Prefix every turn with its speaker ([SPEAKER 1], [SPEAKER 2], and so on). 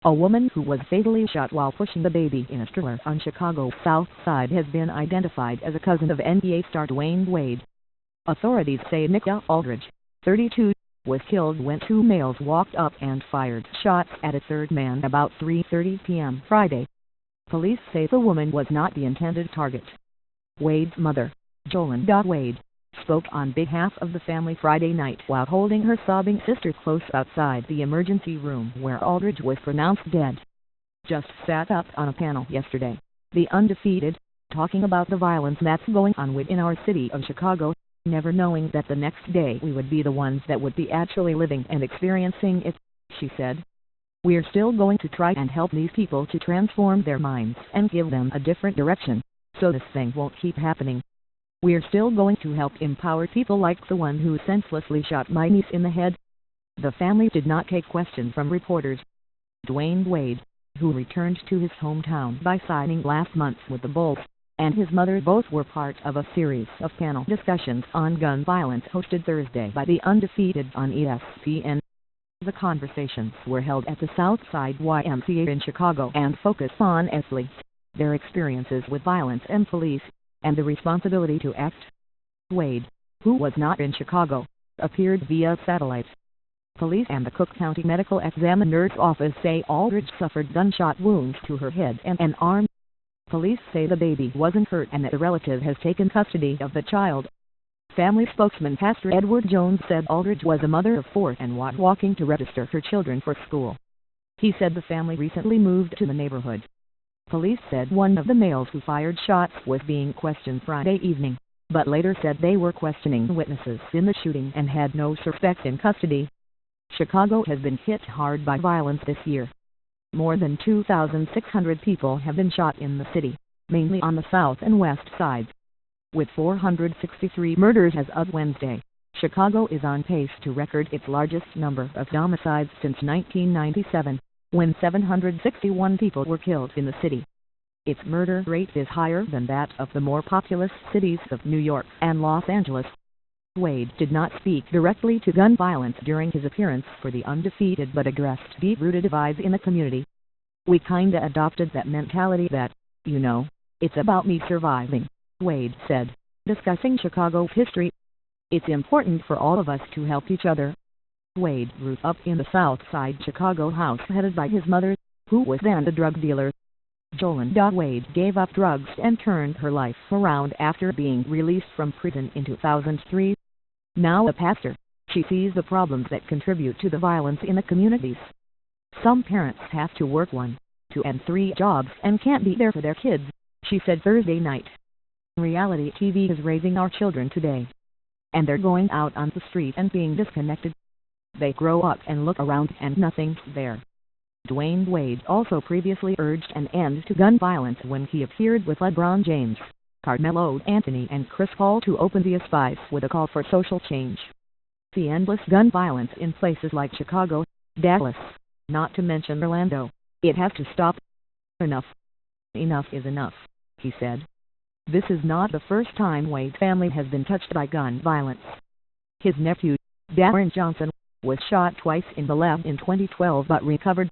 [SPEAKER 1] A woman who was fatally shot while pushing a baby in a stroller on Chicago's South Side has been identified as a cousin of NBA star Dwyane Wade. Authorities say Nick Aldridge, 32, was killed when two males walked up and fired shots at a third man about 3:30 p.m. Friday. Police say the woman was not the intended target. Wade's mother, Dwyane Wade, spoke on behalf of the family Friday night while holding her sobbing sister close outside the emergency room where Aldridge was pronounced dead. Just sat up on a panel yesterday, the undefeated, talking about the violence that's going on within our city of Chicago, never knowing that the next day we would be the ones that would be actually living and experiencing it, she said. We're still going to try and help these people to transform their minds and give them a different direction, so this thing won't keep happening. We're still going to help empower people like the one who senselessly shot my niece in the head. The family did not take questions from reporters. Dwyane Wade, who returned to his hometown by signing last month with the Bulls, and his mother both were part of a series of panel discussions on gun violence hosted Thursday by the undefeated on ESPN. The conversations were held at the Southside YMCA in Chicago and focus on athletes, their experiences with violence and police, and the responsibility to act. Wade, who was not in Chicago, appeared via satellite. Police and the Cook County Medical Examiner's Office say Aldridge suffered gunshot wounds to her head and an arm. Police say the baby wasn't hurt and that the relative has taken custody of the child. Family spokesman Pastor Edward Jones said Aldridge was a mother of four and was walking to register her children for school. He said the family recently moved to the neighborhood. Police said one of the males who fired shots was being questioned Friday evening, but later said they were questioning witnesses in the shooting and had no suspects in custody. Chicago has been hit hard by violence this year. More than 2,600 people have been shot in the city, mainly on the south and west sides. With 463 murders as of Wednesday, Chicago is on pace to record its largest number of homicides since 1997, when 761 people were killed in the city. Its murder rate is higher than that of the more populous cities of New York and Los Angeles. Wade did not speak directly to gun violence during his appearance for the undefeated but addressed deep-rooted divides in the community. We kinda adopted that mentality that, it's about me surviving, Wade said, discussing Chicago's history. It's important for all of us to help each other. Wade grew up in the South Side Chicago house headed by his mother, who was then a drug dealer. Dwyane Wade gave up drugs and turned her life around after being released from prison in 2003. Now a pastor, she sees the problems that contribute to the violence in the communities. Some parents have to work 1, 2 and 3 jobs and can't be there for their kids, she said Thursday night. Reality TV is raising our children today. And they're going out on the street and being disconnected. They grow up and look around and nothing's there. Dwyane Wade also previously urged an end to gun violence when he appeared with LeBron James, Carmelo Anthony and Chris Paul to open the skies with a call for social change. The endless gun violence in places like Chicago, Dallas, not to mention Orlando, it has to stop. Enough. Enough is enough, he said. This is not the first time Wade's family has been touched by gun violence. His nephew, Dwyane Johnson, was shot twice in the left in 2012 but recovered.